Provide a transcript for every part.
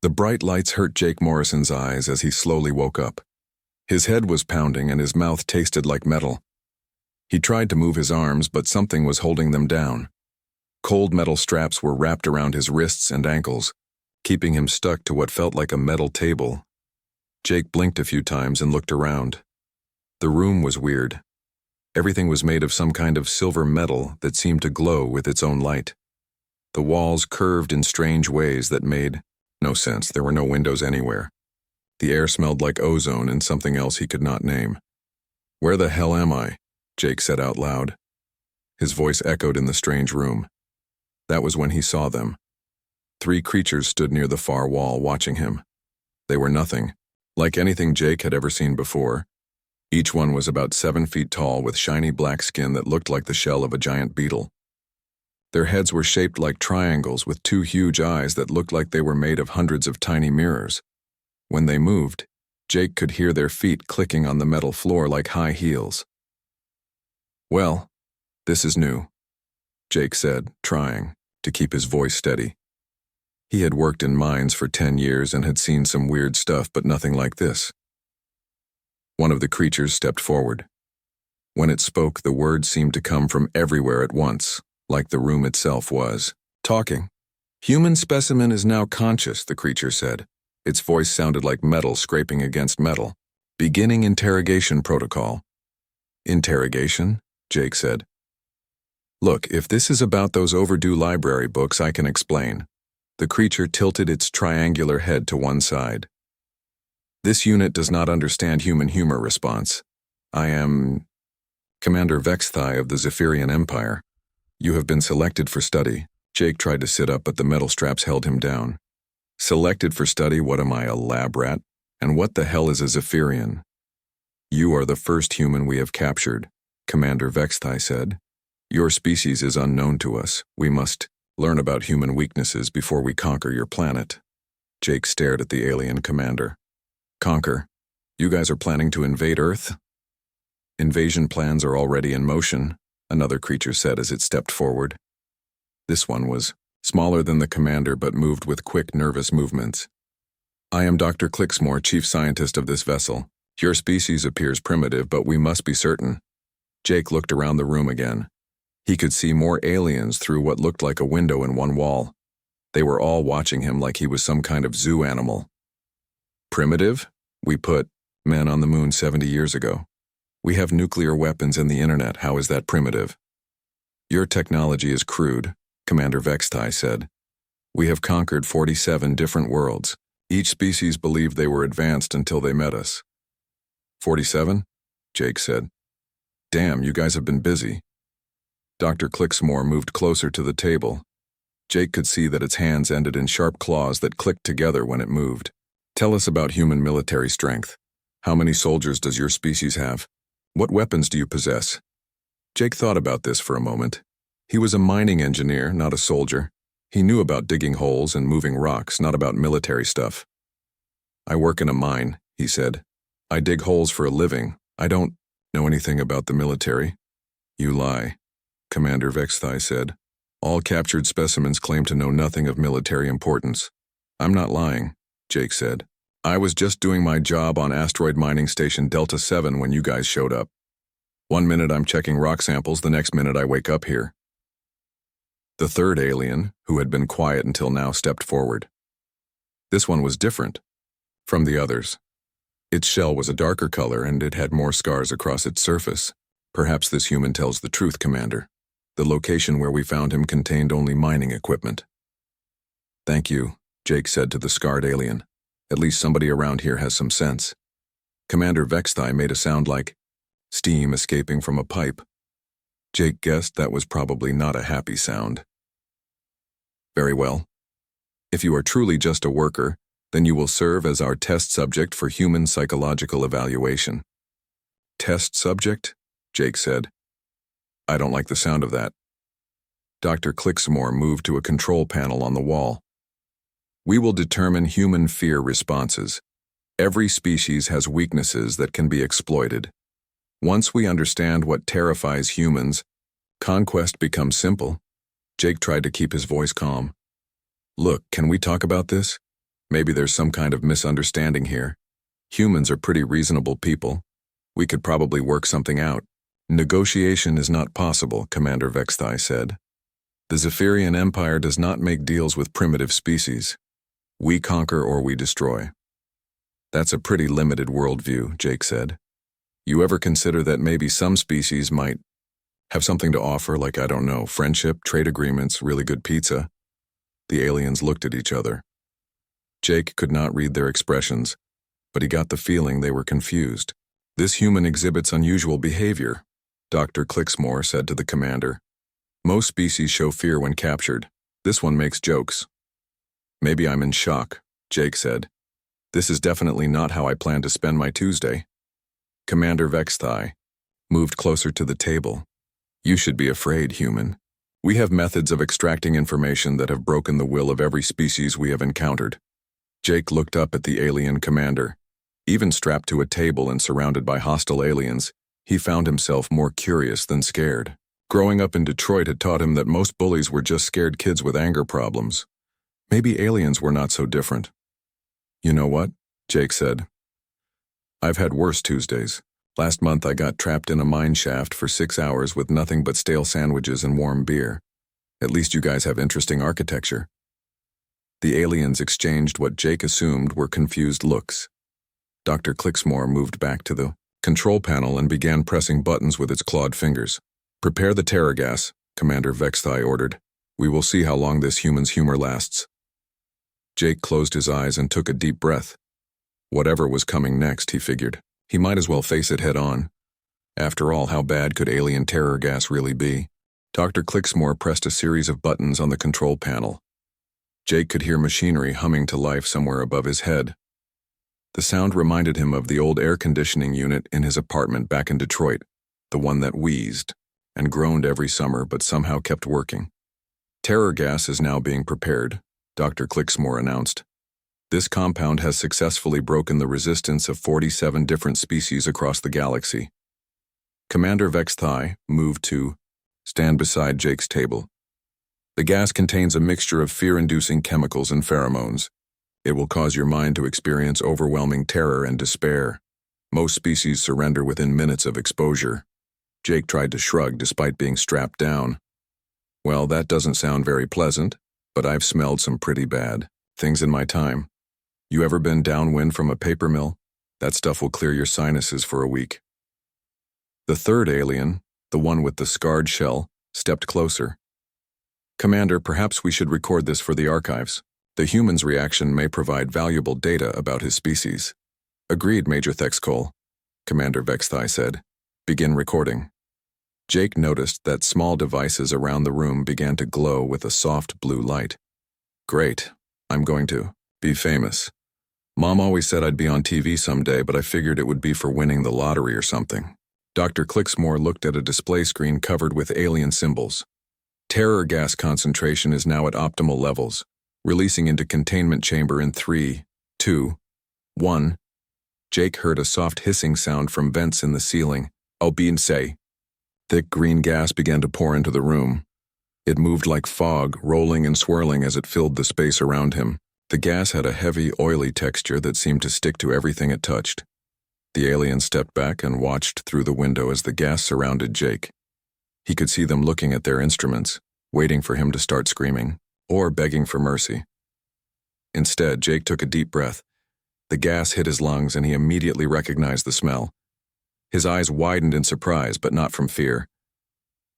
The bright lights hurt Jake Morrison's eyes as he slowly woke up. His head was pounding and his mouth tasted like metal. He tried to move his arms, but something was holding them down. Cold metal straps were wrapped around his wrists and ankles, keeping him stuck to what felt like a metal table. Jake blinked a few times and looked around. The room was weird. Everything was made of some kind of silver metal that seemed to glow with its own light. The walls curved in strange ways that made no sense. There were no windows anywhere. The air smelled like ozone and something else he could not name. "Where the hell am I?" Jake said out loud. His voice echoed in the strange room. That was when he saw them. 3 creatures stood near the far wall watching him. They were nothing like anything Jake had ever seen before. Each one was about 7 feet tall with shiny black skin that looked like the shell of a giant beetle. Their heads were shaped like triangles with 2 huge eyes that looked like they were made of hundreds of tiny mirrors. When they moved, Jake could hear their feet clicking on the metal floor like high heels. "Well, this is new," Jake said, trying to keep his voice steady. He had worked in mines for 10 years and had seen some weird stuff, but nothing like this. One of the creatures stepped forward. When it spoke, the words seemed to come from everywhere at once, like the room itself was talking. "Human specimen is now conscious," the creature said. Its voice sounded like metal scraping against metal. "Beginning interrogation protocol." "Interrogation?" Jake said. "Look, if this is about those overdue library books, I can explain." The creature tilted its triangular head to one side. "This unit does not understand human humor response. I am Commander Vexthai of the Zephyrian Empire. You have been selected for study." Jake tried to sit up, but the metal straps held him down. "Selected for study? What am I, a lab rat? And what the hell is a Zephyrian?" "You are the first human we have captured," Commander Vexthai said. "Your species is unknown to us. We must learn about human weaknesses before we conquer your planet." Jake stared at the alien commander. "Conquer? You guys are planning to invade Earth?" "Invasion plans are already in motion," another creature said as it stepped forward. This one was smaller than the commander but moved with quick, nervous movements. "I am Dr. Clixmore, chief scientist of this vessel. Your species appears primitive, but we must be certain." Jake looked around the room again. He could see more aliens through what looked like a window in one wall. They were all watching him like he was some kind of zoo animal. "Primitive? We put men on the moon 70 years ago. We have nuclear weapons and the internet. How is that primitive?" "Your technology is crude," Commander Vexthai said. "We have conquered 47 different worlds. Each species believed they were advanced until they met us." 47? Jake said. "Damn, you guys have been busy." Dr. Clixmore moved closer to the table. Jake could see that its hands ended in sharp claws that clicked together when it moved. "Tell us about human military strength. How many soldiers does your species have? What weapons do you possess?" Jake thought about this for a moment. He was a mining engineer, not a soldier. He knew about digging holes and moving rocks, not about military stuff. "I work in a mine," he said. "I dig holes for a living. I don't know anything about the military." "You lie," Commander Vexthai said. "All captured specimens claim to know nothing of military importance." "I'm not lying," Jake said. "I was just doing my job on asteroid mining station Delta 7 when you guys showed up. One minute I'm checking rock samples, the next minute I wake up here." The third alien, who had been quiet until now, stepped forward. This one was different from the others. Its shell was a darker color and it had more scars across its surface. "Perhaps this human tells the truth, Commander. The location where we found him contained only mining equipment." "Thank you," Jake said to the scarred alien. "At least somebody around here has some sense." Commander Vexthai made a sound like steam escaping from a pipe. Jake guessed that was probably not a happy sound. "Very well. If you are truly just a worker, then you will serve as our test subject for human psychological evaluation." "Test subject?" Jake said. "I don't like the sound of that." Dr. Clixmore moved to a control panel on the wall. "We will determine human fear responses. Every species has weaknesses that can be exploited. Once we understand what terrifies humans, conquest becomes simple." Jake tried to keep his voice calm. "Look, can we talk about this? Maybe there's some kind of misunderstanding here. Humans are pretty reasonable people. We could probably work something out. Negotiation is not possible, Commander Vexthai said. The Zephyrian Empire does not make deals with primitive species. We conquer or we destroy. That's a pretty limited worldview, Jake said. You ever consider that maybe some species might have something to offer, like, I don't know, friendship, trade agreements, really good pizza? The aliens looked at each other. Jake could not read their expressions, but he got the feeling they were confused. This human exhibits unusual behavior, Dr. Clixmore said to the commander. Most species show fear when captured. This one makes jokes. Maybe I'm in shock, Jake said. This is definitely not how I plan to spend my Tuesday. Commander Vexthai moved closer to the table. You should be afraid, human. We have methods of extracting information that have broken the will of every species we have encountered. Jake looked up at the alien commander. Even strapped to a table and surrounded by hostile aliens, he found himself more curious than scared. Growing up in Detroit had taught him that most bullies were just scared kids with anger problems. Maybe aliens were not so different. You know what? Jake said. I've had worse Tuesdays. Last month I got trapped in a mine shaft for 6 hours with nothing but stale sandwiches and warm beer. At least you guys have interesting architecture. The aliens exchanged what Jake assumed were confused looks. Dr. Clixmore moved back to the control panel and began pressing buttons with its clawed fingers. Prepare the terror gas, Commander Vexthai ordered. We will see how long this human's humor lasts. Jake closed his eyes and took a deep breath. Whatever was coming next, he figured, he might as well face it head on. After all, how bad could alien terror gas really be? Dr. Clixmore pressed a series of buttons on the control panel. Jake could hear machinery humming to life somewhere above his head. The sound reminded him of the old air conditioning unit in his apartment back in Detroit, the one that wheezed and groaned every summer but somehow kept working. Terror gas is now being prepared, Dr. Clixmore announced. This compound has successfully broken the resistance of 47 different species across the galaxy. Commander Vexthai moved to stand beside Jake's table. The gas contains a mixture of fear-inducing chemicals and pheromones. It will cause your mind to experience overwhelming terror and despair. Most species surrender within minutes of exposure. Jake tried to shrug despite being strapped down. Well, that doesn't sound very pleasant, but I've smelled some pretty bad things in my time. You ever been downwind from a paper mill? That stuff will clear your sinuses for a week. The third alien, the one with the scarred shell, stepped closer. Commander, perhaps we should record this for the archives. The human's reaction may provide valuable data about his species. Agreed, Major Thexcole, Commander Vexthai said. Begin recording. Jake noticed that small devices around the room began to glow with a soft blue light. Great. I'm going to be famous. Mom always said I'd be on TV someday, but I figured it would be for winning the lottery or something. Dr. Clixmore looked at a display screen covered with alien symbols. Terror gas concentration is now at optimal levels, releasing into containment chamber in 3, 2, 1. Jake heard a soft hissing sound from vents in the ceiling. Say. Thick green gas began to pour into the room. It moved like fog, rolling and swirling as it filled the space around him. The gas had a heavy, oily texture that seemed to stick to everything it touched. The alien stepped back and watched through the window as the gas surrounded Jake. He could see them looking at their instruments, waiting for him to start screaming, or begging for mercy. Instead, Jake took a deep breath. The gas hit his lungs and he immediately recognized the smell. His eyes widened in surprise, but not from fear.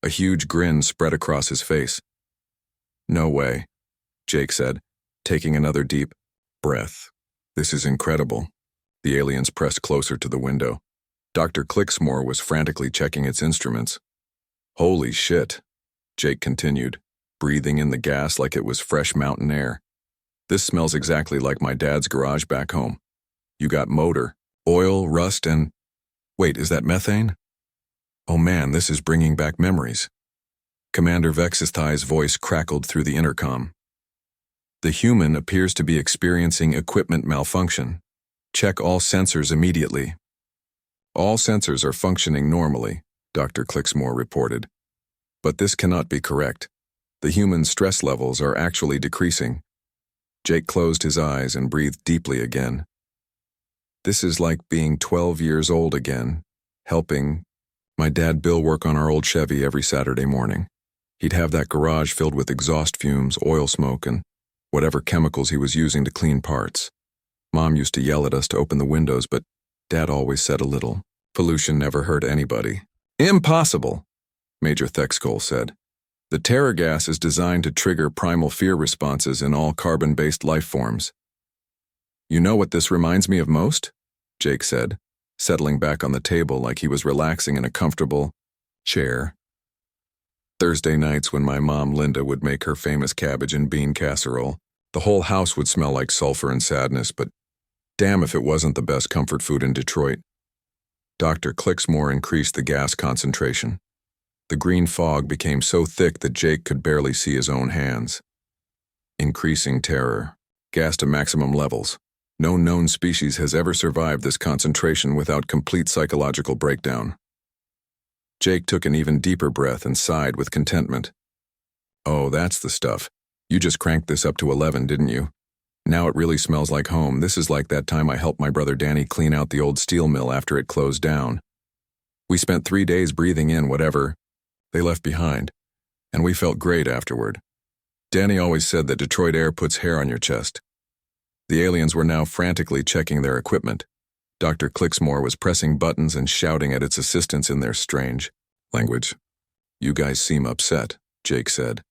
A huge grin spread across his face. No way, Jake said, taking another deep breath. This is incredible. The aliens pressed closer to the window. Dr. Clixmore was frantically checking its instruments. Holy shit, Jake continued, breathing in the gas like it was fresh mountain air. This smells exactly like my dad's garage back home. You got motor, oil, rust, and... Wait, is that methane? Oh man, this is bringing back memories. Commander Vexthai's voice crackled through the intercom. The human appears to be experiencing equipment malfunction. Check all sensors immediately. All sensors are functioning normally, Dr. Clixmore reported. But this cannot be correct. The human's stress levels are actually decreasing. Jake closed his eyes and breathed deeply again. This is like being 12 years old again, helping my dad Bill work on our old Chevy every Saturday morning. He'd have that garage filled with exhaust fumes, oil smoke, and whatever chemicals he was using to clean parts. Mom used to yell at us to open the windows, but Dad always said a little. Pollution never hurt anybody. Impossible, Major Thexvara said. The terror gas is designed to trigger primal fear responses in all carbon-based life forms. You know what this reminds me of most? Jake said, settling back on the table like he was relaxing in a comfortable chair. Thursday nights when my mom Linda would make her famous cabbage and bean casserole, the whole house would smell like sulfur and sadness, but damn if it wasn't the best comfort food in Detroit. Dr. Clicksmore increased the gas concentration. The green fog became so thick that Jake could barely see his own hands. Increasing terror. Gas to maximum levels. No known species has ever survived this concentration without complete psychological breakdown. Jake took an even deeper breath and sighed with contentment. Oh, that's the stuff. You just cranked this up to 11, didn't you? Now it really smells like home. This is like that time I helped my brother Danny clean out the old steel mill after it closed down. We spent 3 days breathing in whatever they left behind, and we felt great afterward. Danny always said that Detroit air puts hair on your chest. The aliens were now frantically checking their equipment. Dr. Clicksmore was pressing buttons and shouting at its assistants in their strange language. You guys seem upset, Jake said.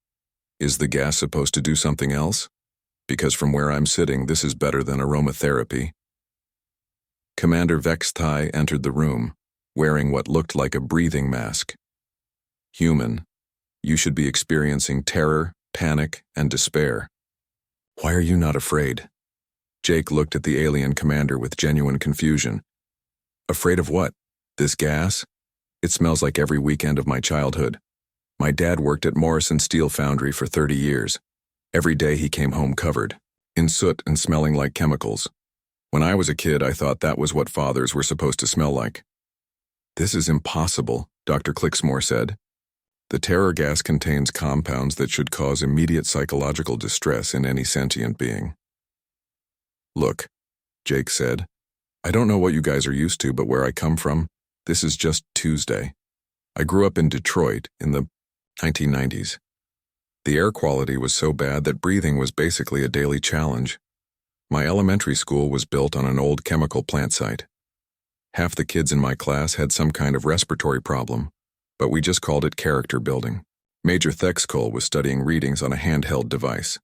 Is the gas supposed to do something else? Because from where I'm sitting, this is better than aromatherapy. Commander Thexvara entered the room, wearing what looked like a breathing mask. Human, you should be experiencing terror, panic, and despair. Why are you not afraid? Jake looked at the alien commander with genuine confusion. Afraid of what? This gas? It smells like every weekend of my childhood. My dad worked at Morrison Steel Foundry for 30 years. Every day he came home covered in soot and smelling like chemicals. When I was a kid, I thought that was what fathers were supposed to smell like. This is impossible, Dr. Clicksmore said. The terror gas contains compounds that should cause immediate psychological distress in any sentient being. Look, Jake said, I don't know what you guys are used to, but where I come from, this is just Tuesday. I grew up in Detroit in the 1990s. The air quality was so bad that breathing was basically a daily challenge. My elementary school was built on an old chemical plant site. Half the kids in my class had some kind of respiratory problem, but we just called it character building. Major Thexvara was studying readings on a handheld device.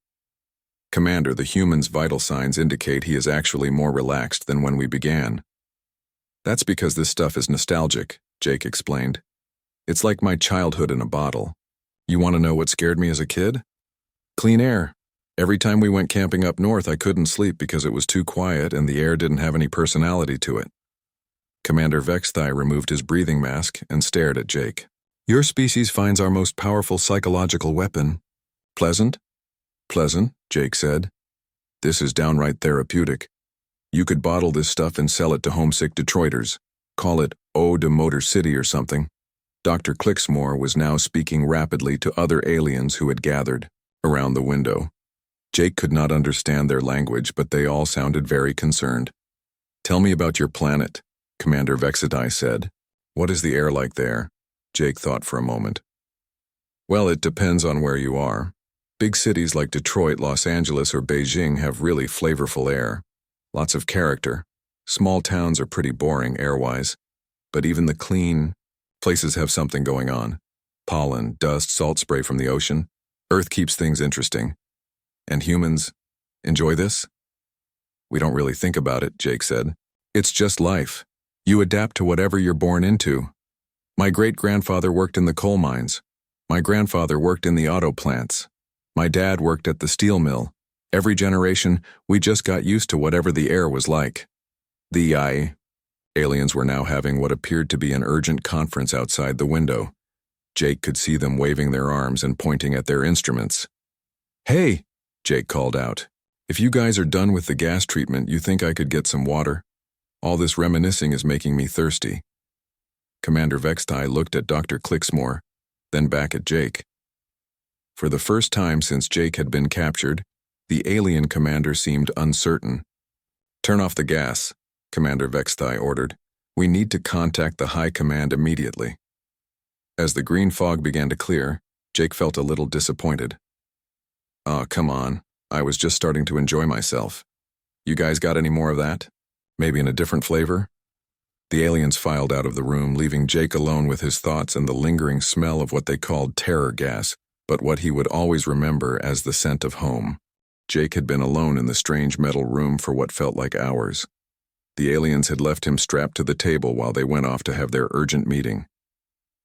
Commander, the human's vital signs indicate he is actually more relaxed than when we began. That's because this stuff is nostalgic, Jake explained. It's like my childhood in a bottle. You want to know what scared me as a kid? Clean air. Every time we went camping up north, I couldn't sleep because it was too quiet and the air didn't have any personality to it. Commander Thexvara removed his breathing mask and stared at Jake. Your species finds our most powerful psychological weapon pleasant? Pleasant, Jake said. This is downright therapeutic. You could bottle this stuff and sell it to homesick Detroiters. Call it Ode to Motor City or something. Dr. Clicksmore was now speaking rapidly to other aliens who had gathered around the window. Jake could not understand their language, but they all sounded very concerned. Tell me about your planet, Commander Thexvara said. What is the air like there? Jake thought for a moment. Well, it depends on where you are. Big cities like Detroit, Los Angeles, or Beijing have really flavorful air. Lots of character. Small towns are pretty boring air-wise, but even the clean places have something going on. Pollen, dust, salt spray from the ocean. Earth keeps things interesting. And humans enjoy this? We don't really think about it, Jake said. It's just life. You adapt to whatever you're born into. My great-grandfather worked in the coal mines. My grandfather worked in the auto plants. My dad worked at the steel mill. Every generation, we just got used to whatever the air was like. The aliens were now having what appeared to be an urgent conference outside the window. Jake could see them waving their arms and pointing at their instruments. Hey, Jake called out. If you guys are done with the gas treatment, you think I could get some water? All this reminiscing is making me thirsty. Commander Thexvara looked at Dr. Clicksmore, then back at Jake. For the first time since Jake had been captured, The alien commander seemed uncertain. "Turn off the gas," Commander Thexvara ordered. "We need to contact the High Command immediately." As the green fog began to clear, Jake felt a little disappointed. "Aw, come on. I was just starting to enjoy myself. You guys got any more of that? Maybe in a different flavor?" The aliens filed out of the room, leaving Jake alone with his thoughts and the lingering smell of what they called terror gas, but what he would always remember as the scent of home. Jake had been alone in the strange metal room for what felt like hours. The aliens had left him strapped to the table while they went off to have their urgent meeting.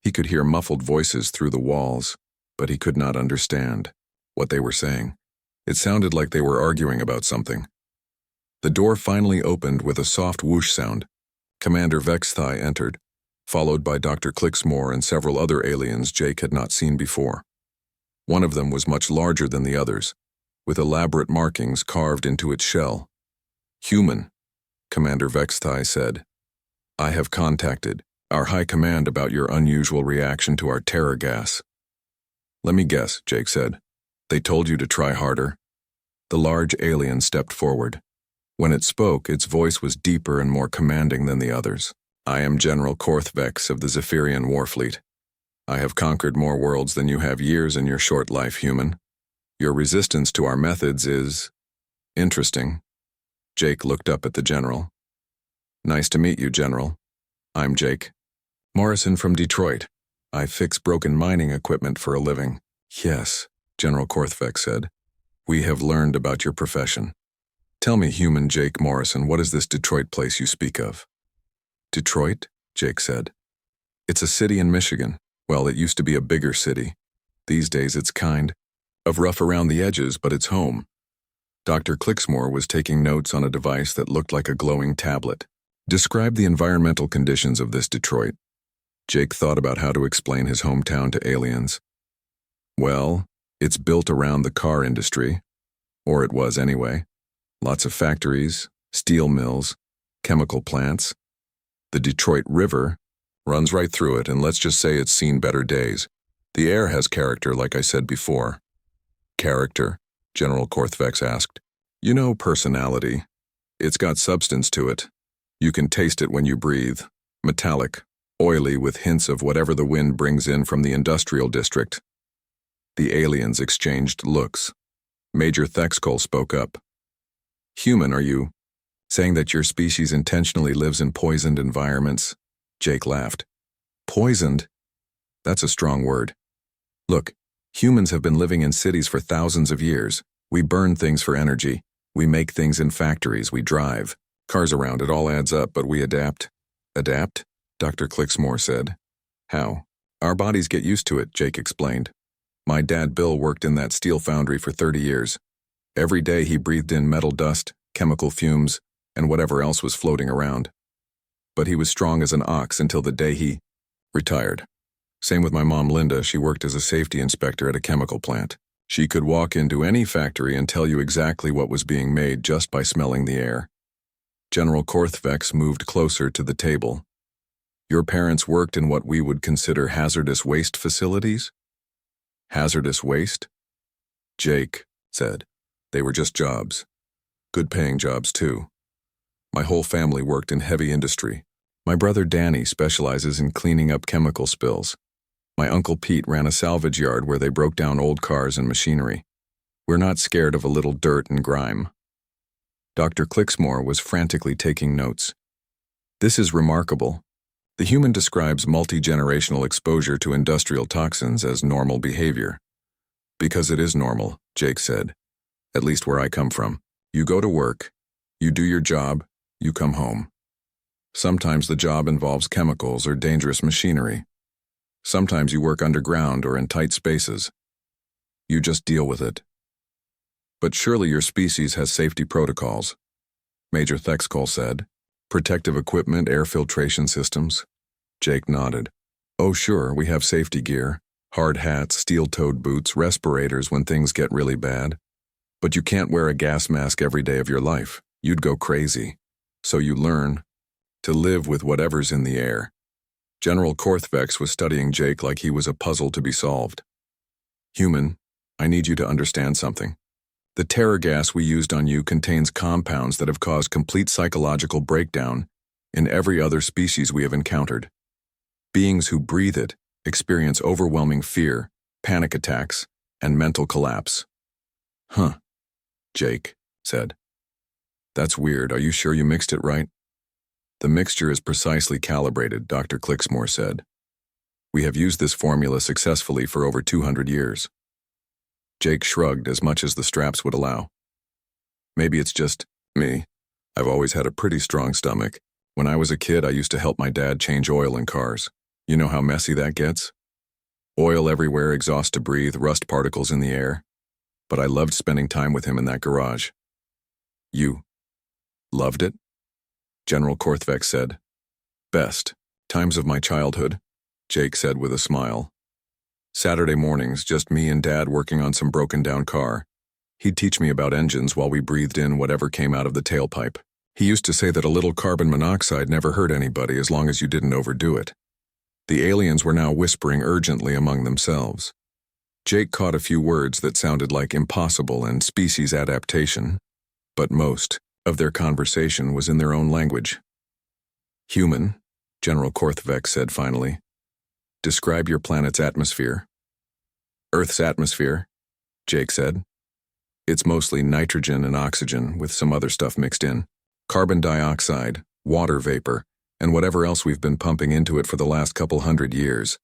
He could hear muffled voices through the walls, but he could not understand what they were saying. It sounded like they were arguing about something. The door finally opened with a soft whoosh sound. Commander Thexvara entered, followed by Dr. Clixmore and several other aliens Jake had not seen before. One of them was much larger than the others, with elaborate markings carved into its shell. "Human," Commander Thexvara said. "I have contacted our High Command about your unusual reaction to our terror gas." "Let me guess," Jake said. "They told you to try harder?" The large alien stepped forward. When it spoke, its voice was deeper and more commanding than the others. "I am General Korthvex of the Zephyrian Warfleet. I have conquered more worlds than you have years in your short life, human. Your resistance to our methods is interesting." Jake looked up at the general. "Nice to meet you, General. I'm Jake Morrison from Detroit. I fix broken mining equipment for a living." "Yes," General Korthvex said. "We have learned about your profession. Tell me, human Jake Morrison, what is this Detroit place you speak of?" "Detroit?" Jake said. "It's a city in Michigan. Well, it used to be a bigger city. These days it's kind of rough around the edges, but it's home." Dr. Clixmore was taking notes on a device that looked like a glowing tablet. "Describe the environmental conditions of this Detroit." Jake thought about how to explain his hometown to aliens. "Well, it's built around the car industry, or it was anyway. Lots of factories, steel mills, chemical plants. The Detroit River runs right through it, and let's just say it's seen better days. The air has character, like I said before." "Character?" General Korthvex asked. "You know, personality. It's got substance to it. You can taste it when you breathe. Metallic, oily, with hints of whatever the wind brings in from the industrial district." The aliens exchanged looks. Major Thexvara spoke up. "Human, are you saying that your species intentionally lives in poisoned environments?" Jake laughed. "Poisoned? That's a strong word. Look, humans have been living in cities for thousands of years. We burn things for energy. We make things in factories. We drive cars around. It all adds up, but we adapt." "Adapt?" Dr. Clixmore said. "How?" "Our bodies get used to it," Jake explained. "My dad Bill worked in that steel foundry for 30 years. Every day he breathed in metal dust, chemical fumes, and whatever else was floating around. But he was strong as an ox until the day he retired. Same with my mom Linda. She worked as a safety inspector at a chemical plant. She could walk into any factory and tell you exactly what was being made just by smelling the air." General Korthvex moved closer to the table. "Your parents worked in what we would consider hazardous waste facilities?" "Hazardous waste?" Jake said. "They were just jobs. Good-paying jobs, too. My whole family worked in heavy industry. My brother Danny specializes in cleaning up chemical spills. My uncle Pete ran a salvage yard where they broke down old cars and machinery. We're not scared of a little dirt and grime." Dr. Clixmore was frantically taking notes. "This is remarkable. The human describes multi-generational exposure to industrial toxins as normal behavior." "Because it is normal," Jake said. "At least where I come from. You go to work, you do your job, you come home. Sometimes the job involves chemicals or dangerous machinery. Sometimes you work underground or in tight spaces. You just deal with it. But surely your species has safety protocols," Major Thexvara said. "Protective equipment, air filtration systems?" Jake nodded. "Oh sure, we have safety gear, hard hats, steel-toed boots, respirators when things get really bad. But you can't wear a gas mask every day of your life. You'd go crazy. So you learn to live with whatever's in the air." General Korthvex was studying Jake like he was a puzzle to be solved. "Human, I need you to understand something. The terror gas we used on you contains compounds that have caused complete psychological breakdown in every other species we have encountered. Beings who breathe it experience overwhelming fear, panic attacks, and mental collapse. Huh, Jake said. That's weird. Are you sure you mixed it right? The mixture is precisely calibrated, Dr. Clixmore said. We have used this formula successfully for over 200 years. Jake shrugged as much as the straps would allow. Maybe it's just me. I've always had a pretty strong stomach. When I was a kid, I used to help my dad change oil in cars. You know how messy that gets? Oil everywhere, exhaust to breathe, rust particles in the air. But I loved spending time with him in that garage. You loved it? General Korthvek said. Best. Times of my childhood, Jake said with a smile. Saturday mornings, just me and Dad working on some broken-down car. He'd teach me about engines while we breathed in whatever came out of the tailpipe. He used to say that a little carbon monoxide never hurt anybody as long as you didn't overdo it. The aliens were now whispering urgently among themselves. Jake caught a few words that sounded like impossible and species adaptation, but most of their conversation was in their own language. Human, General Korthvek said finally. Describe your planet's atmosphere. Earth's atmosphere, Jake said. It's mostly nitrogen and oxygen with some other stuff mixed in. Carbon dioxide, water vapor, and whatever else we've been pumping into it for the last couple hundred years.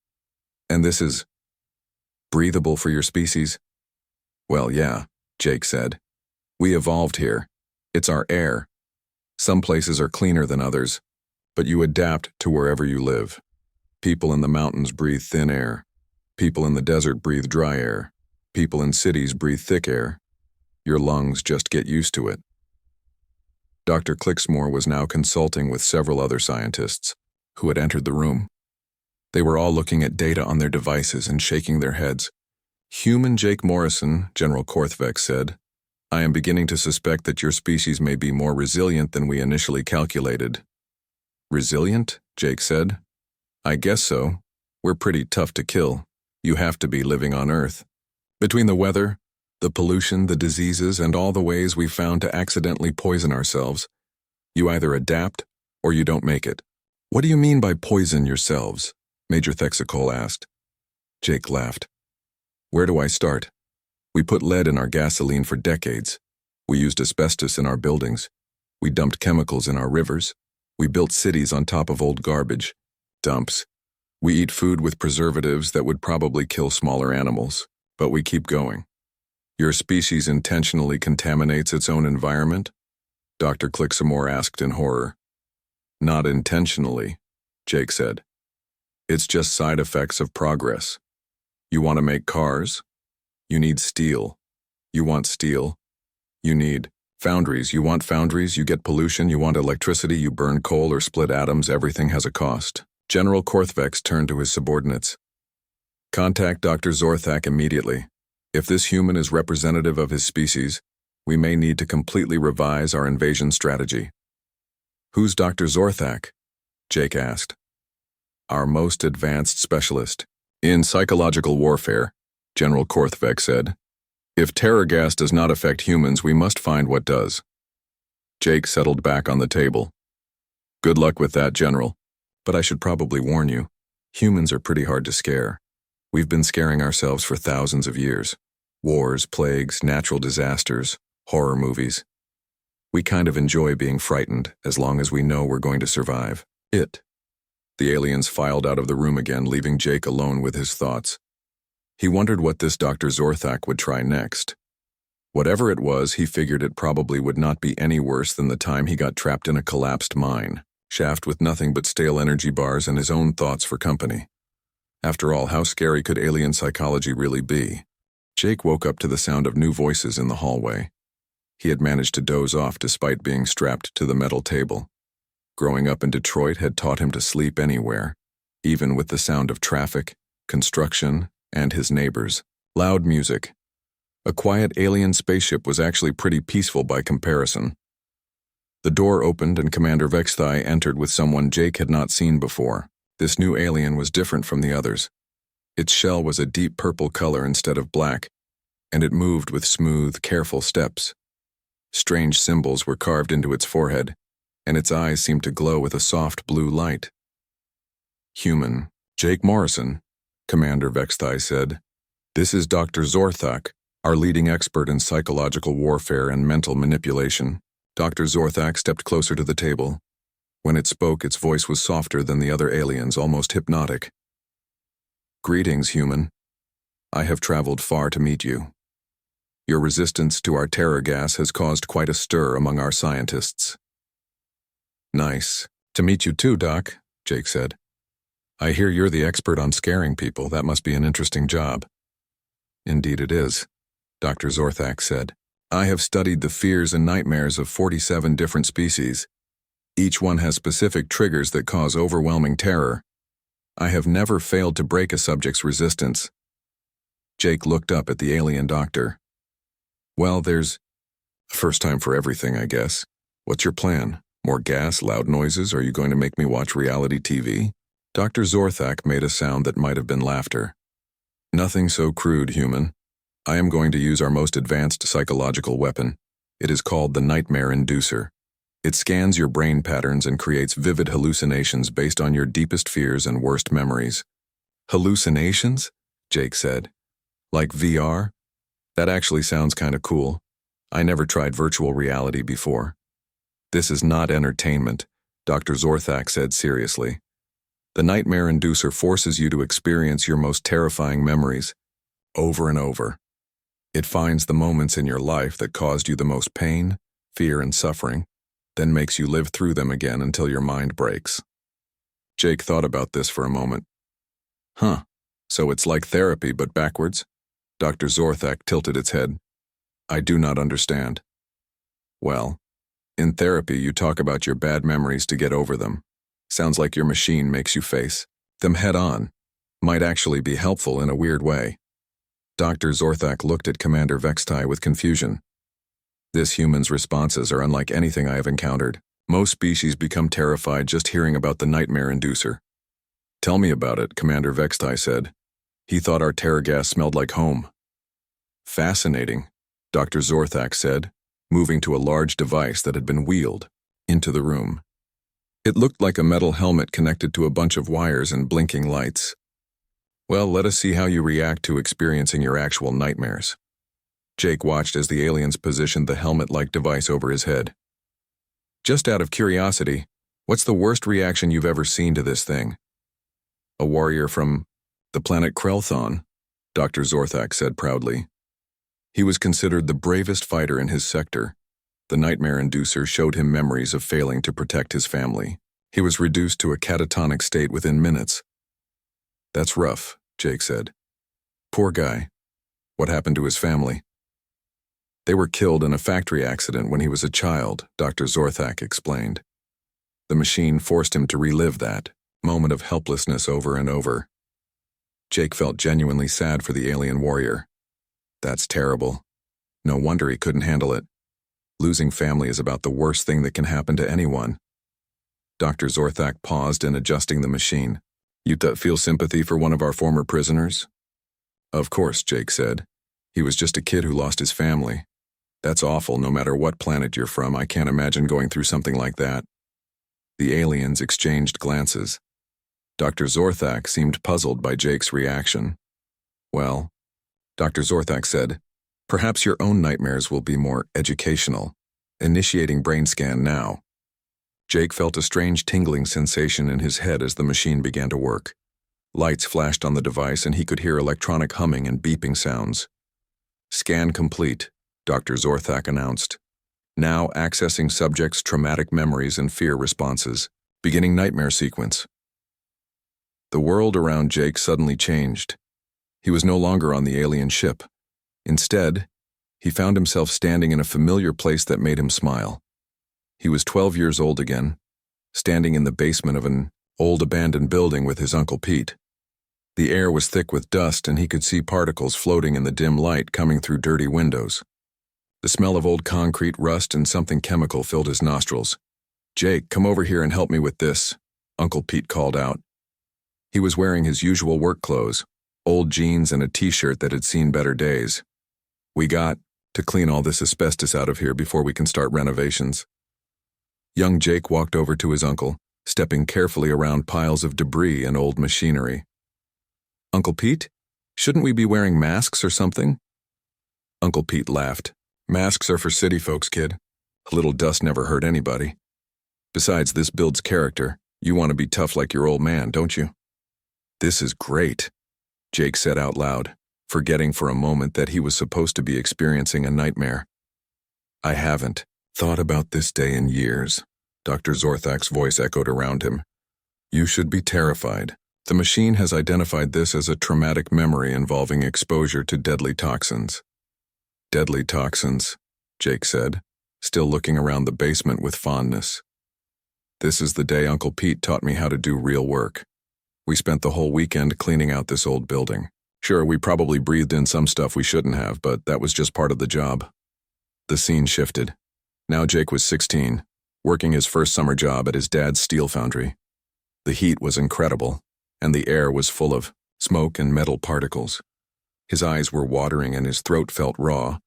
And this is breathable for your species? Well, yeah, Jake said. We evolved here. It's our air. Some places are cleaner than others, but you adapt to wherever you live. People in the mountains breathe thin air. People in the desert breathe dry air. People in cities breathe thick air. Your lungs just get used to it. Dr. Clixmore was now consulting with several other scientists who had entered the room. They were all looking at data on their devices and shaking their heads. Human Jake Morrison, General Korthvek said, I am beginning to suspect that your species may be more resilient than we initially calculated. Resilient? Jake said. I guess so. We're pretty tough to kill. You have to be living on Earth. Between the weather, the pollution, the diseases, and all the ways we've found to accidentally poison ourselves, you either adapt or you don't make it. What do you mean by poison yourselves? Major Thexvara asked. Jake laughed. Where do I start? We put lead in our gasoline for decades. We used asbestos in our buildings. We dumped chemicals in our rivers. We built cities on top of old garbage dumps. We eat food with preservatives that would probably kill smaller animals, but we keep going. Your species intentionally contaminates its own environment? Dr. Clixmore asked in horror. Not intentionally, Jake said. It's just side effects of progress. You want to make cars? You need steel. You want steel? You need foundries. You want foundries? You get pollution. You want electricity. You burn coal or split atoms. Everything has a cost. General Korthvek turned to his subordinates. Contact Dr. Zorthak immediately. If this human is representative of his species, we may need to completely revise our invasion strategy. Who's Dr. Zorthak? Jake asked. Our most advanced specialist. In psychological warfare, General Korthvek said. If terror gas does not affect humans, we must find what does. Jake settled back on the table. Good luck with that, General. But I should probably warn you, humans are pretty hard to scare. We've been scaring ourselves for thousands of years. Wars, plagues, natural disasters, horror movies. We kind of enjoy being frightened as long as we know we're going to survive. The aliens filed out of the room again, leaving Jake alone with his thoughts. He wondered what this Dr. Zorthak would try next. Whatever it was, he figured it probably would not be any worse than the time he got trapped in a collapsed mine shaft with nothing but stale energy bars and his own thoughts for company. After all, how scary could alien psychology really be? Jake woke up to the sound of new voices in the hallway. He had managed to doze off despite being strapped to the metal table. Growing up in Detroit had taught him to sleep anywhere, even with the sound of traffic, construction, and his neighbors. Loud music. A quiet alien spaceship was actually pretty peaceful by comparison. The door opened and Commander Vexthai entered with someone Jake had not seen before. This new alien was different from the others. Its shell was a deep purple color instead of black, and it moved with smooth, careful steps. Strange symbols were carved into its forehead, and its eyes seemed to glow with a soft blue light. "Human, Jake Morrison," Commander Vexthai said. "This is Dr. Zorac, our leading expert in psychological warfare and mental manipulation." Dr. Zorac stepped closer to the table. When it spoke, its voice was softer than the other aliens, almost hypnotic. "Greetings, human. I have traveled far to meet you. Your resistance to our terror gas has caused quite a stir among our scientists." "Nice to meet you too, Doc," Jake said. "I hear you're the expert on scaring people. That must be an interesting job." "Indeed it is," Dr. Zorac said. "I have studied the fears and nightmares of 47 different species. Each one has specific triggers that cause overwhelming terror. I have never failed to break a subject's resistance." Jake looked up at the alien doctor. "Well, there's a first time for everything, I guess. What's your plan? More gas, loud noises? Are you going to make me watch reality TV?" Dr. Zorac made a sound that might have been laughter. "Nothing so crude, human. I am going to use our most advanced psychological weapon. It is called the nightmare inducer. It scans your brain patterns and creates vivid hallucinations based on your deepest fears and worst memories." "Hallucinations?" Jake said. "Like VR? That actually sounds kind of cool. I never tried virtual reality before." "This is not entertainment," Dr. Zorac said seriously. "The nightmare inducer forces you to experience your most terrifying memories, over and over. It finds the moments in your life that caused you the most pain, fear, and suffering, then makes you live through them again until your mind breaks." Jake thought about this for a moment. "Huh, so it's like therapy but backwards?" Dr. Zorac tilted its head. "I do not understand." "Well, in therapy you talk about your bad memories to get over them. Sounds like your machine makes you face them head on. Might actually be helpful in a weird way." Dr. Zorac looked at Commander Vexthai with confusion. "This human's responses are unlike anything I have encountered. Most species become terrified just hearing about the nightmare inducer." "Tell me about it," Commander Vexthai said. "He thought our terror gas smelled like home." "Fascinating," Dr. Zorac said, moving to a large device that had been wheeled into the room. It looked like a metal helmet connected to a bunch of wires and blinking lights. "Well, let us see how you react to experiencing your actual nightmares." Jake watched as the aliens positioned the helmet-like device over his head. "Just out of curiosity, what's the worst reaction you've ever seen to this thing?" "A warrior from the planet Krelthon," Dr. Zorac said proudly. "He was considered the bravest fighter in his sector. The nightmare inducer showed him memories of failing to protect his family. He was reduced to a catatonic state within minutes." "That's rough," Jake said. "Poor guy. What happened to his family?" "They were killed in a factory accident when he was a child," Dr. Zorac explained. "The machine forced him to relive that moment of helplessness over and over." Jake felt genuinely sad for the alien warrior. That's terrible. No wonder he couldn't handle it. Losing family is about the worst thing that can happen to anyone. Dr. Zorac paused in adjusting the machine. "You feel sympathy for one of our former prisoners?" "Of course," Jake said. "He was just a kid who lost his family. That's awful no matter what planet you're from. I can't imagine going through something like that." The aliens exchanged glances. Dr. Zorac seemed puzzled by Jake's reaction. "Well," Dr. Zorac said, "perhaps your own nightmares will be more educational. Initiating brain scan now." Jake felt a strange tingling sensation in his head as the machine began to work. Lights flashed on the device and he could hear electronic humming and beeping sounds. "Scan complete," Dr. Zorac announced. "Now accessing subject's traumatic memories and fear responses. Beginning nightmare sequence." The world around Jake suddenly changed. He was no longer on the alien ship. Instead, he found himself standing in a familiar place that made him smile. He was 12 years old again, standing in the basement of an old abandoned building with his Uncle Pete. The air was thick with dust and he could see particles floating in the dim light coming through dirty windows. The smell of old concrete, rust, and something chemical filled his nostrils. "Jake, come over here and help me with this," Uncle Pete called out. He was wearing his usual work clothes, old jeans and a t-shirt that had seen better days. We got to clean all this asbestos out of here before we can start renovations. Young Jake walked over to his uncle, stepping carefully around piles of debris and old machinery. Uncle Pete, shouldn't we be wearing masks or something? Uncle Pete laughed. Masks are for city folks, kid. A little dust never hurt anybody. Besides, this builds character. You want to be tough like your old man, don't you? This is great, Jake said out loud, forgetting for a moment that he was supposed to be experiencing a nightmare. I haven't thought about this day in years, Dr. Zorthak's voice echoed around him. You should be terrified. The machine has identified this as a traumatic memory involving exposure to deadly toxins. Deadly toxins, Jake said, still looking around the basement with fondness. This is the day Uncle Pete taught me how to do real work. We spent the whole weekend cleaning out this old building. Sure, we probably breathed in some stuff we shouldn't have, but that was just part of the job. The scene shifted. Now Jake was 16, working his first summer job at his dad's steel foundry. The heat was incredible, and the air was full of smoke and metal particles. His eyes were watering and his throat felt raw,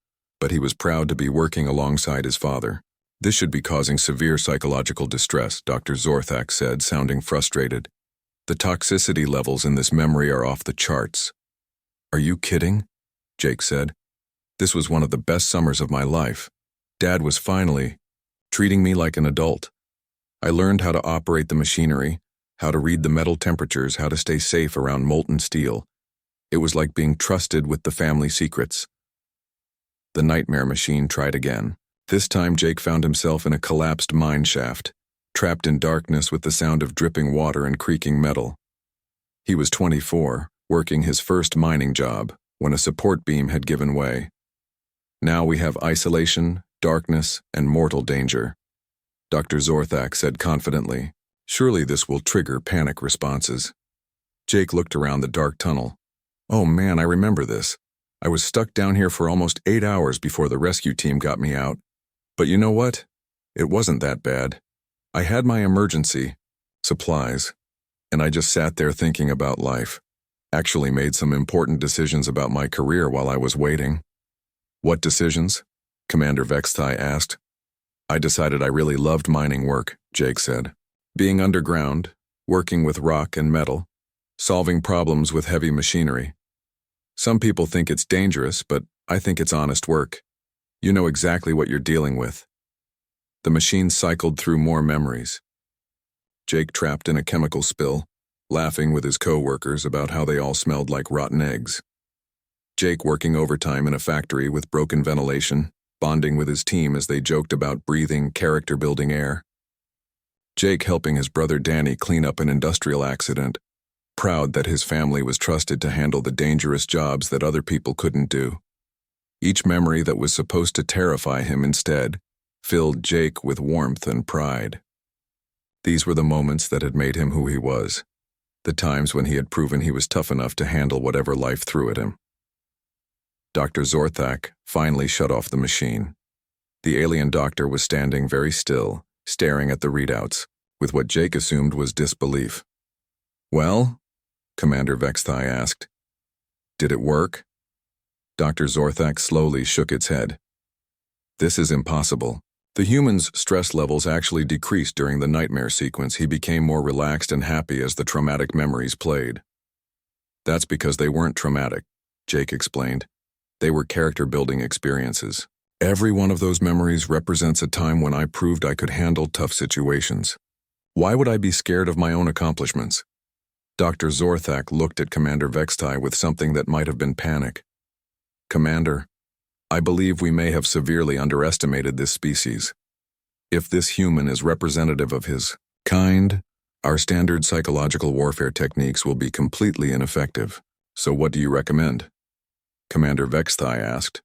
but he was proud to be working alongside his father. This should be causing severe psychological distress, Dr. Zorthak said, sounding frustrated. The toxicity levels in this memory are off the charts. Are you kidding? Jake said. This was one of the best summers of my life. Dad was finally treating me like an adult. I learned how to operate the machinery, how to read the metal temperatures, how to stay safe around molten steel. It was like being trusted with the family secrets. The nightmare machine tried again. This time Jake found himself in a collapsed mine shaft, trapped in darkness with the sound of dripping water and creaking metal. He was 24, working his first mining job, when a support beam had given way. Now we have isolation, darkness, and mortal danger, Dr. Zorthak said confidently. Surely this will trigger panic responses. Jake looked around the dark tunnel. Oh man, I remember this. I was stuck down here for almost 8 hours before the rescue team got me out. But you know what? It wasn't that bad. I had my emergency supplies, and I just sat there thinking about life. Actually made some important decisions about my career while I was waiting. What decisions? Commander Vexthai asked. I decided I really loved mining work, Jake said. Being underground, working with rock and metal, solving problems with heavy machinery. Some people think it's dangerous, but I think it's honest work. You know exactly what you're dealing with. The machine cycled through more memories. Jake trapped in a chemical spill, laughing with his co-workers about how they all smelled like rotten eggs. Jake working overtime in a factory with broken ventilation, bonding with his team as they joked about breathing character-building air. Jake helping his brother Danny clean up an industrial accident, proud that his family was trusted to handle the dangerous jobs that other people couldn't do. Each memory that was supposed to terrify him instead filled Jake with warmth and pride. These were the moments that had made him who he was, the times when he had proven he was tough enough to handle whatever life threw at him. Dr. Zorthak finally shut off the machine. The alien doctor was standing very still, staring at the readouts, with what Jake assumed was disbelief. Well? Commander Vexthai asked. Did it work? Dr. Zorthak slowly shook its head. This is impossible. The human's stress levels actually decreased during the nightmare sequence. He became more relaxed and happy as the traumatic memories played. That's because they weren't traumatic, Jake explained. They were character-building experiences. Every one of those memories represents a time when I proved I could handle tough situations. Why would I be scared of my own accomplishments? Dr. Zorthak looked at Commander Vexthai with something that might have been panic. Commander, I believe we may have severely underestimated this species. If this human is representative of his kind, our standard psychological warfare techniques will be completely ineffective. So what do you recommend? Commander Vexthai asked.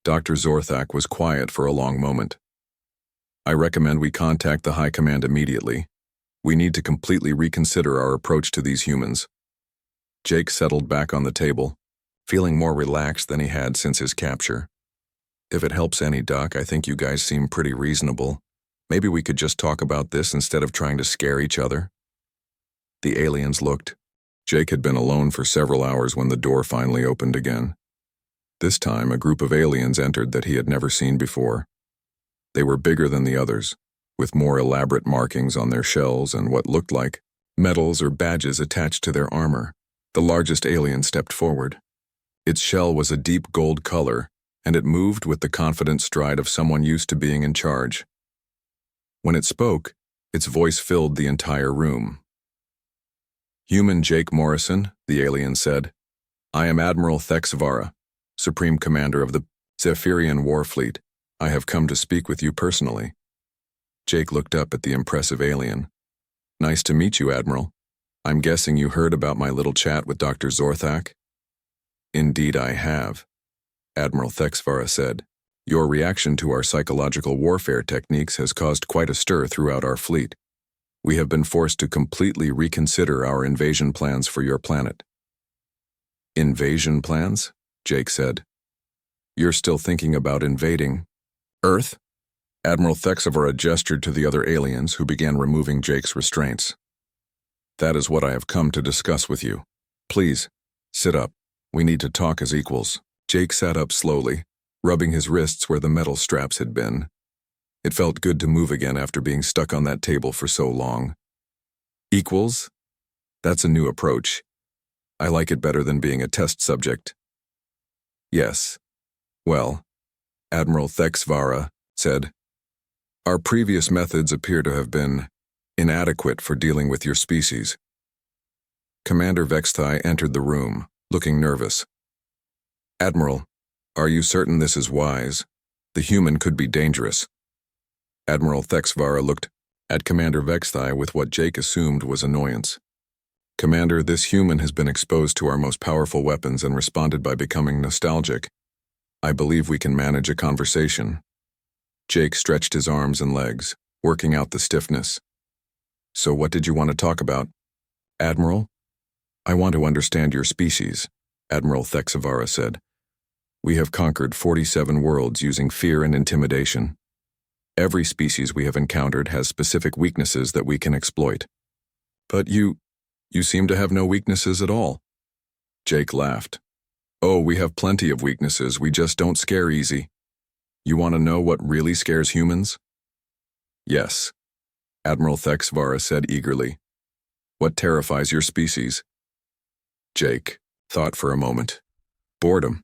Dr. Zorthak was quiet for a long moment. I recommend we contact the High Command immediately. We need to completely reconsider our approach to these humans. Jake settled back on the table, feeling more relaxed than he had since his capture. If it helps any, Doc, I think you guys seem pretty reasonable. Maybe we could just talk about this instead of trying to scare each other. The aliens looked. Jake had been alone for several hours when the door finally opened again. This time, a group of aliens entered that he had never seen before. They were bigger than the others, with more elaborate markings on their shells and what looked like medals or badges attached to their armor. The largest alien stepped forward. Its shell was a deep gold color, and it moved with the confident stride of someone used to being in charge. When it spoke, its voice filled the entire room. "Human Jake Morrison," the alien said. "I am Admiral Thexvara, Supreme Commander of the Zephyrian War Fleet. I have come to speak with you personally." Jake looked up at the impressive alien. "Nice to meet you, Admiral. I'm guessing you heard about my little chat with Dr. Zorac?" "Indeed I have," Admiral Thexvara said. "Your reaction to our psychological warfare techniques has caused quite a stir throughout our fleet. We have been forced to completely reconsider our invasion plans for your planet." "Invasion plans?" Jake said. "You're still thinking about invading Earth?" Admiral Thexvara gestured to the other aliens, who began removing Jake's restraints. "That is what I have come to discuss with you. Please, sit up. We need to talk as equals." Jake sat up slowly, rubbing his wrists where the metal straps had been. It felt good to move again after being stuck on that table for so long. "Equals? That's a new approach. I like it better than being a test subject." "Yes. Well," Admiral Thexvara said, "our previous methods appear to have been inadequate for dealing with your species." Commander Vexthai entered the room, looking nervous. "Admiral, are you certain this is wise? The human could be dangerous." Admiral Thexvara looked at Commander Vexthai with what Jake assumed was annoyance. "Commander, this human has been exposed to our most powerful weapons and responded by becoming nostalgic. I believe we can manage a conversation." Jake stretched his arms and legs, working out the stiffness. "So what did you want to talk about?" "Admiral, I want to understand your species," Admiral Thexvara said. "We have conquered 47 worlds using fear and intimidation. Every species we have encountered has specific weaknesses that we can exploit. But you seem to have no weaknesses at all." Jake laughed. "Oh, we have plenty of weaknesses, we just don't scare easy. You want to know what really scares humans?" "Yes," Admiral Thexvara said eagerly. "What terrifies your species?" Jake thought for a moment. "Boredom.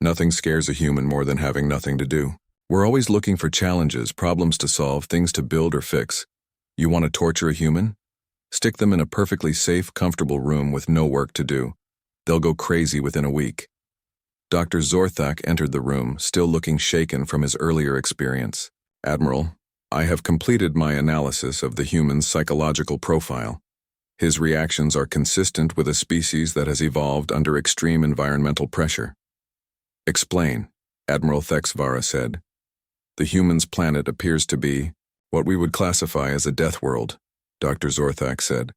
Nothing scares a human more than having nothing to do. We're always looking for challenges, problems to solve, things to build or fix. You want to torture a human? Stick them in a perfectly safe, comfortable room with no work to do. They'll go crazy within a week." Dr. Zorac entered the room, still looking shaken from his earlier experience. "Admiral, I have completed my analysis of the human's psychological profile. His reactions are consistent with a species that has evolved under extreme environmental pressure." "Explain," Admiral Thexvara said. "The human's planet appears to be what we would classify as a death world," Dr. Zorac said.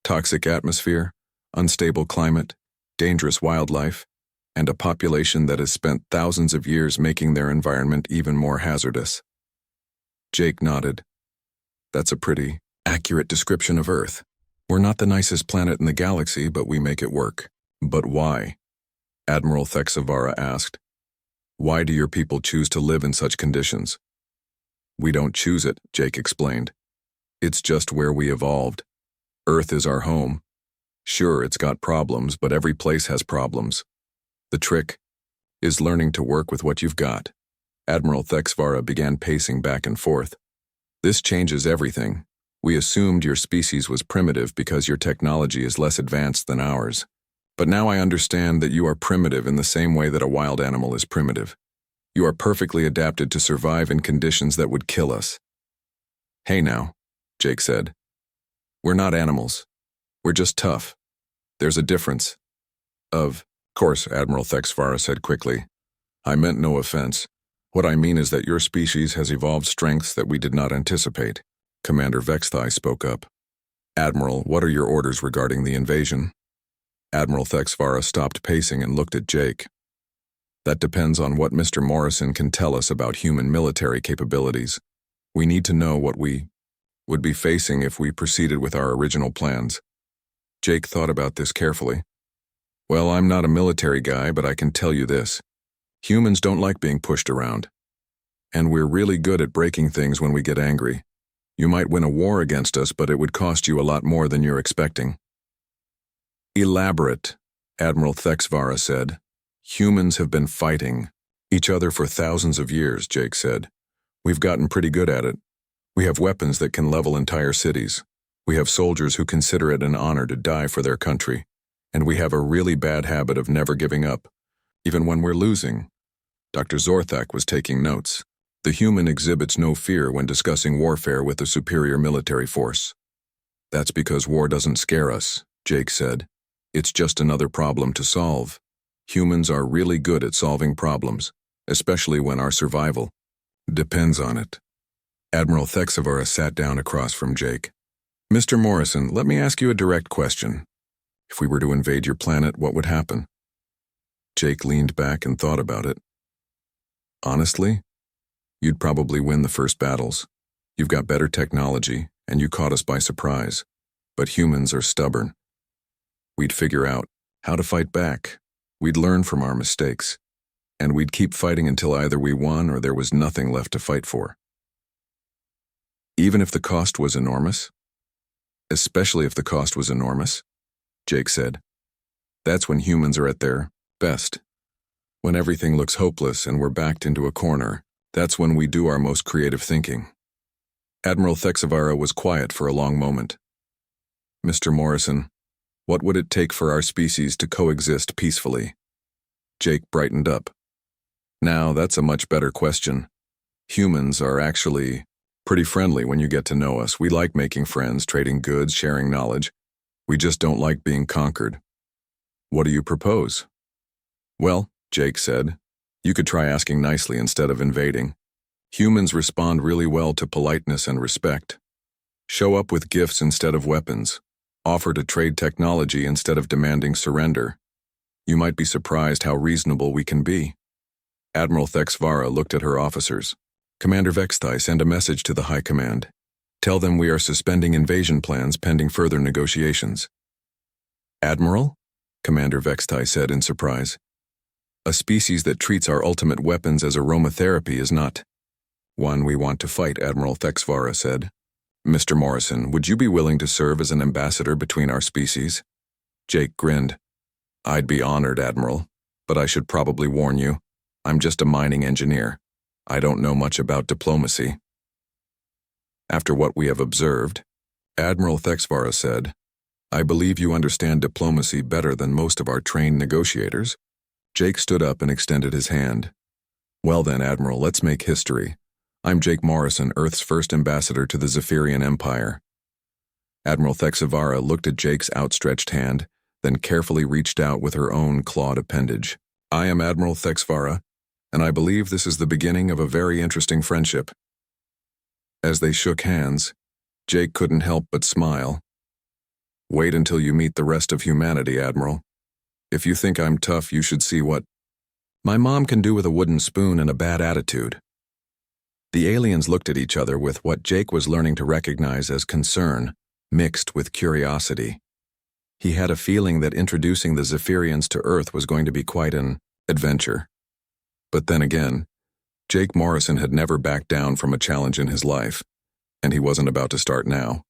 "Toxic atmosphere, unstable climate, dangerous wildlife, and a population that has spent thousands of years making their environment even more hazardous." Jake nodded. "That's a pretty accurate description of Earth. We're not the nicest planet in the galaxy, but we make it work." "But why?" Admiral Thexvara asked. "Why do your people choose to live in such conditions?" "We don't choose it," Jake explained. "It's just where we evolved. Earth is our home. Sure, it's got problems, but every place has problems. The trick is learning to work with what you've got." Admiral Thexvara began pacing back and forth. "This changes everything. We assumed your species was primitive because your technology is less advanced than ours. But now I understand that you are primitive in the same way that a wild animal is primitive. You are perfectly adapted to survive in conditions that would kill us." "Hey now," Jake said. "We're not animals. We're just tough. There's a difference." "Of course," Admiral Thexvara said quickly. "I meant no offense. What I mean is that your species has evolved strengths that we did not anticipate." Commander Vexthai spoke up. "Admiral, what are your orders regarding the invasion?" Admiral Thexvara stopped pacing and looked at Jake. "That depends on what Mr. Morrison can tell us about human military capabilities. We need to know what we would be facing if we proceeded with our original plans." Jake thought about this carefully. Well, I'm not a military guy, but I can tell you this. Humans don't like being pushed around. And we're really good at breaking things when we get angry. You might win a war against us, but it would cost you a lot more than you're expecting. Elaborate, Admiral Thexvara said. Humans have been fighting each other for thousands of years, Jake said. We've gotten pretty good at it. We have weapons that can level entire cities. We have soldiers who consider it an honor to die for their country. And we have a really bad habit of never giving up, even when we're losing. Dr. Zorac was taking notes. The human exhibits no fear when discussing warfare with a superior military force. That's because war doesn't scare us, Jake said. It's just another problem to solve. Humans are really good at solving problems, especially when our survival depends on it. Admiral Thexvara sat down across from Jake. Mr. Morrison, let me ask you a direct question. If we were to invade your planet, what would happen? Jake leaned back and thought about it. Honestly, you'd probably win the first battles. You've got better technology, and you caught us by surprise. But humans are stubborn. We'd figure out how to fight back. We'd learn from our mistakes. And we'd keep fighting until either we won or there was nothing left to fight for. Even if the cost was enormous? Especially if the cost was enormous, Jake said. That's when humans are at their best. When everything looks hopeless and we're backed into a corner, that's when we do our most creative thinking. Admiral Thexvara was quiet for a long moment. Mr. Morrison, what would it take for our species to coexist peacefully? Jake brightened up. Now, that's a much better question. Humans are actually pretty friendly when you get to know us. We like making friends, trading goods, sharing knowledge. We just don't like being conquered. What do you propose? Well, Jake said, you could try asking nicely instead of invading. Humans respond really well to politeness and respect. Show up with gifts instead of weapons. Offer to trade technology instead of demanding surrender. You might be surprised how reasonable we can be. Admiral Thexvara looked at her officers. Commander Vextai, send a message to the High Command. Tell them we are suspending invasion plans pending further negotiations. Admiral? Commander Vextai said in surprise. A species that treats our ultimate weapons as aromatherapy is not one we want to fight, Admiral Thexvara said. Mr. Morrison, would you be willing to serve as an ambassador between our species? Jake grinned. I'd be honored, Admiral, but I should probably warn you. I'm just a mining engineer. I don't know much about diplomacy. After what we have observed, Admiral Thexvara said, I believe you understand diplomacy better than most of our trained negotiators. Jake stood up and extended his hand. Well then, Admiral, let's make history. I'm Jake Morrison, Earth's first ambassador to the Zephyrian Empire. Admiral Thexvara looked at Jake's outstretched hand, then carefully reached out with her own clawed appendage. I am Admiral Thexvara, and I believe this is the beginning of a very interesting friendship. As they shook hands, Jake couldn't help but smile. Wait until you meet the rest of humanity, Admiral. If you think I'm tough, you should see what my mom can do with a wooden spoon and a bad attitude. The aliens looked at each other with what Jake was learning to recognize as concern, mixed with curiosity. He had a feeling that introducing the Zephyrians to Earth was going to be quite an adventure. But then again, Jake Morrison had never backed down from a challenge in his life, and he wasn't about to start now.